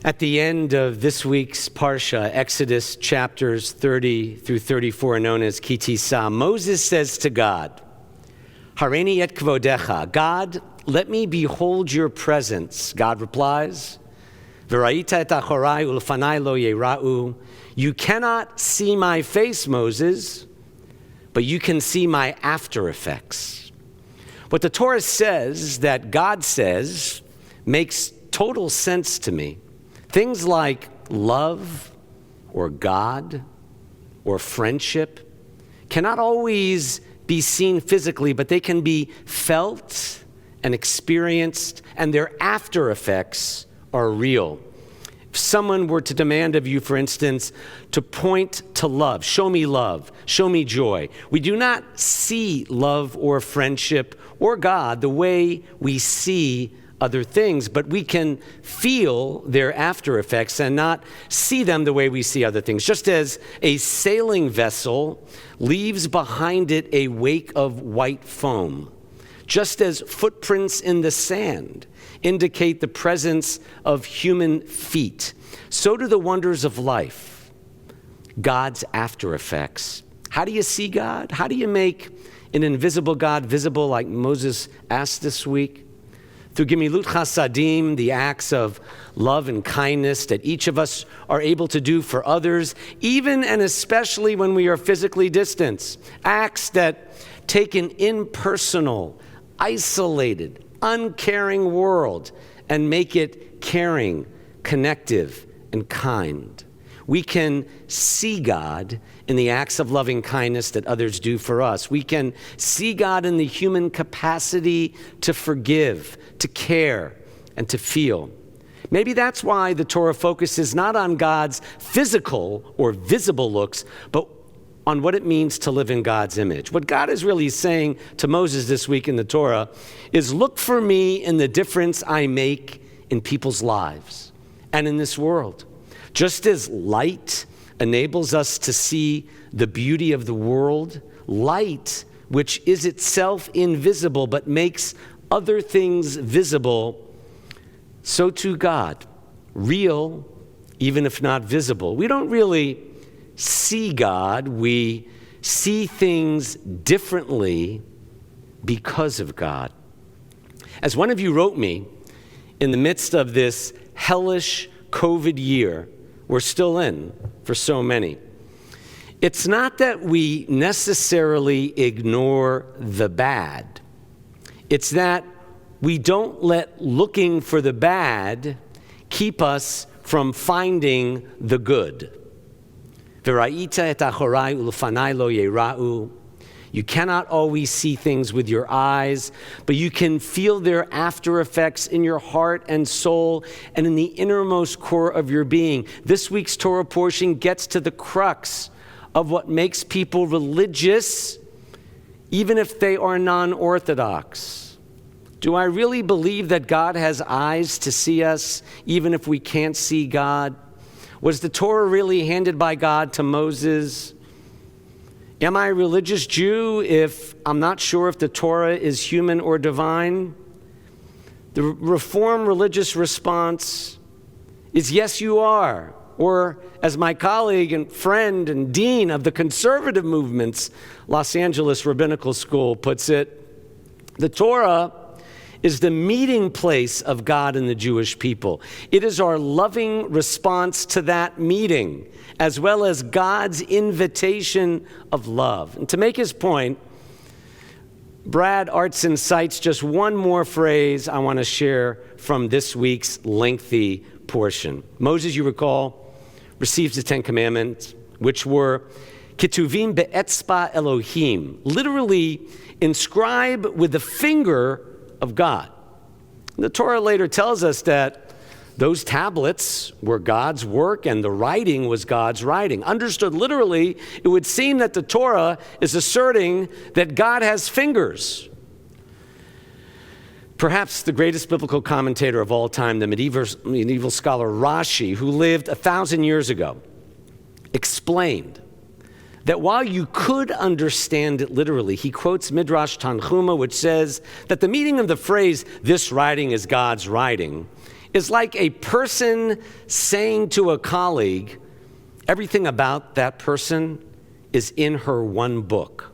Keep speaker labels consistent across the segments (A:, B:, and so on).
A: At the end of this week's Parsha, Exodus chapters 30 through 34, known as Ki Tisa, Moses says to God, Hareini et kvodecha, God, let me behold your presence. God replies, V'ra'ita et achorai u'lefanai lo yera'u. You cannot see my face, Moses, but you can see my after effects. What the Torah says that God says makes total sense to me. Things like love or God or friendship cannot always be seen physically, but they can be felt and experienced, and their after effects are real. If someone were to demand of you, for instance, to point to love, show me joy, we do not see love or friendship or God the way we see other things, but we can feel their after effects and not see them the way we see other things. Just as a sailing vessel leaves behind it a wake of white foam, just as footprints in the sand indicate the presence of human feet, so do the wonders of life, God's after effects. How do you see God? How do you make an invisible God visible, like Moses asked this week? Through Gemilut Chasadim, the acts of love and kindness that each of us are able to do for others, even and especially when we are physically distant. Acts that take an impersonal, isolated, uncaring world and make it caring, connective, and kind. We can see God in the acts of loving kindness that others do for us. We can see God in the human capacity to forgive, to care, and to feel. Maybe that's why the Torah focuses not on God's physical or visible looks, but on what it means to live in God's image. What God is really saying to Moses this week in the Torah is, look for me in the difference I make in people's lives and in this world. Just as light enables us to see the beauty of the world, light, which is itself invisible but makes other things visible, so too God, real, even if not visible. We don't really see God, we see things differently because of God. As one of you wrote me, in the midst of this hellish COVID year we're still in for so many, it's not that we necessarily ignore the bad. It's that we don't let looking for the bad keep us from finding the good. V'ra'ita et achorai u'lefanai lo yera'u. You cannot always see things with your eyes, but you can feel their after effects in your heart and soul and in the innermost core of your being. This week's Torah portion gets to the crux of what makes people religious, even if they are non-Orthodox. Do I really believe that God has eyes to see us, even if we can't see God? Was the Torah really handed by God to Moses? Am I a religious Jew if I'm not sure if the Torah is human or divine? The Reform religious response is, yes, you are. Or, as my colleague and friend and dean of the conservative movement's Los Angeles Rabbinical School puts it, the Torah is the meeting place of God and the Jewish people. It is our loving response to that meeting, as well as God's invitation of love. And to make his point, Brad Artson cites just one more phrase I want to share from this week's lengthy portion. Moses, you recall, receives the Ten Commandments, which were Ketuvim be'etzba Elohim, literally inscribed with the finger of God. The Torah later tells us that those tablets were God's work and the writing was God's writing. Understood literally, it would seem that the Torah is asserting that God has fingers. Perhaps the greatest biblical commentator of all time, the medieval scholar Rashi, who lived 1,000 years ago, explained that while you could understand it literally, he quotes Midrash Tanchuma, which says that the meaning of the phrase, this writing is God's writing, is like a person saying to a colleague, everything about that person is in her one book.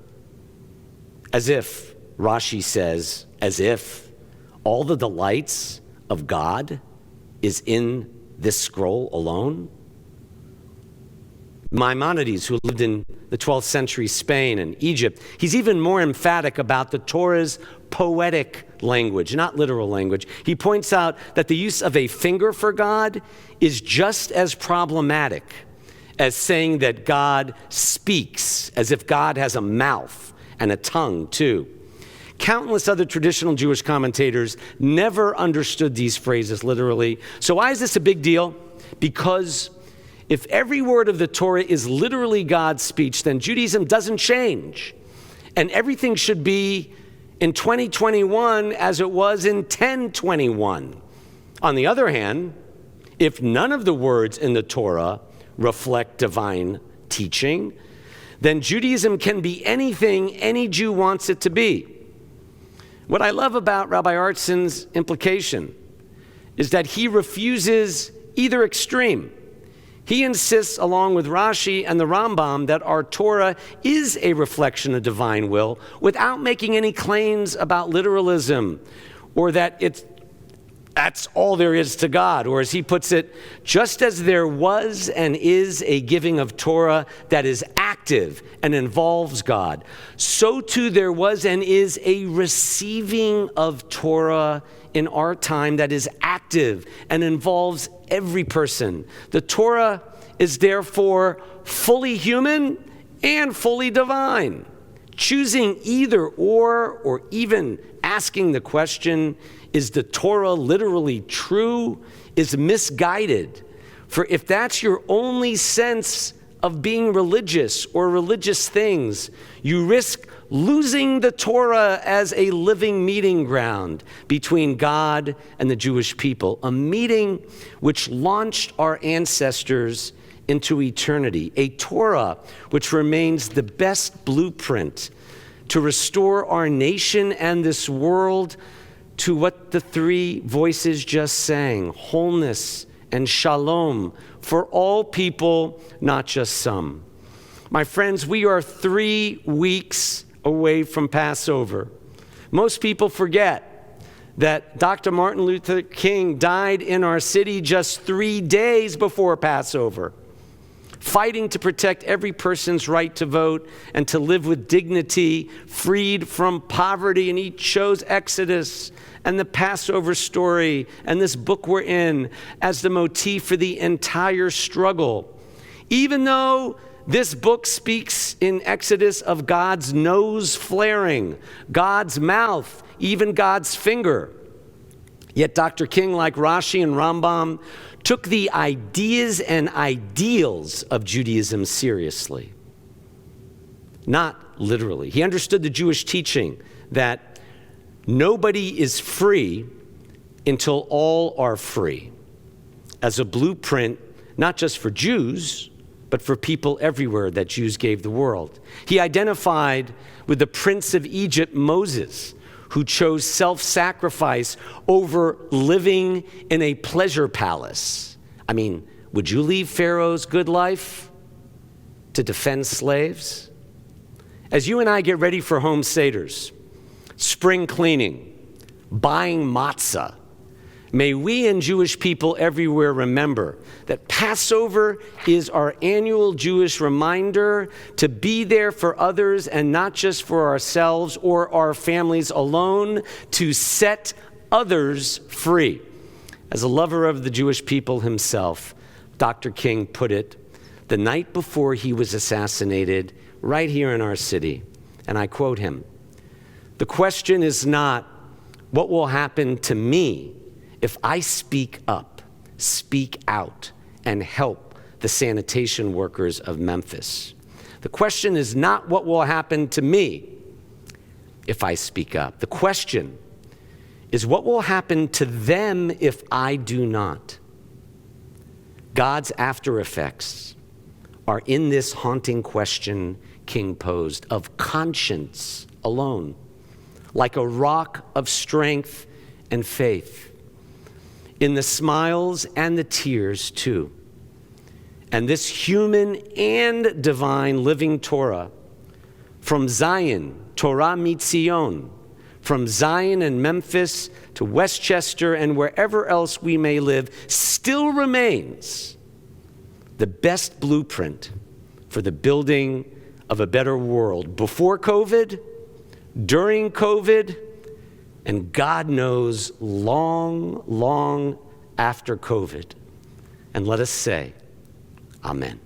A: As if, Rashi says, as if all the delights of God is in this scroll alone. Maimonides, who lived in the 12th century Spain and Egypt, he's even more emphatic about the Torah's poetic language, not literal language. He points out that the use of a finger for God is just as problematic as saying that God speaks, as if God has a mouth and a tongue too. Countless other traditional Jewish commentators never understood these phrases literally. So why is this a big deal? Because if every word of the Torah is literally God's speech, then Judaism doesn't change. And everything should be in 2021 as it was in 1021. On the other hand, if none of the words in the Torah reflect divine teaching, then Judaism can be anything any Jew wants it to be. What I love about Rabbi Artson's implication is that he refuses either extreme. He insists, along with Rashi and the Rambam, that our Torah is a reflection of divine will without making any claims about literalism or that that's all there is to God. Or as he puts it, just as there was and is a giving of Torah that is active and involves God, so too there was and is a receiving of Torah in our time that is active and involves every person. The Torah is therefore fully human and fully divine. Choosing either or even asking the question, is the Torah literally true, is misguided. For if that's your only sense of being religious or religious things, you risk losing the Torah as a living meeting ground between God and the Jewish people, a meeting which launched our ancestors into eternity, a Torah which remains the best blueprint to restore our nation and this world to what the three voices just sang, wholeness and shalom for all people, not just some. My friends, we are 3 weeks away from Passover. Most people forget that Dr. Martin Luther King died in our city just 3 days before Passover, fighting to protect every person's right to vote and to live with dignity, freed from poverty. And he chose Exodus and the Passover story and this book we're in as the motif for the entire struggle. Even though this book speaks in Exodus of God's nose flaring, God's mouth, even God's finger. Yet Dr. King, like Rashi and Rambam, took the ideas and ideals of Judaism seriously. Not literally. He understood the Jewish teaching that nobody is free until all are free, as a blueprint not just for Jews, but for people everywhere that Jews gave the world. He identified with the Prince of Egypt, Moses, who chose self-sacrifice over living in a pleasure palace. I mean, would you leave Pharaoh's good life to defend slaves? As you and I get ready for home seders, spring cleaning, buying matzah, may we and Jewish people everywhere remember that Passover is our annual Jewish reminder to be there for others and not just for ourselves or our families alone, to set others free. As a lover of the Jewish people himself, Dr. King put it the night before he was assassinated right here in our city, and I quote him, "The question is not what will happen to me if I speak up, speak out, and help the sanitation workers of Memphis. The question is not what will happen to me if I speak up. The question is what will happen to them if I do not." God's after effects are in this haunting question King posed of conscience alone, like a rock of strength and faith. in the smiles and the tears too. And this human and divine living Torah, from Zion, Torah Mitzion, from Zion and Memphis to Westchester and wherever else we may live, still remains the best blueprint for the building of a better world before COVID, during COVID, and God knows long, long after COVID. And let us say, Amen.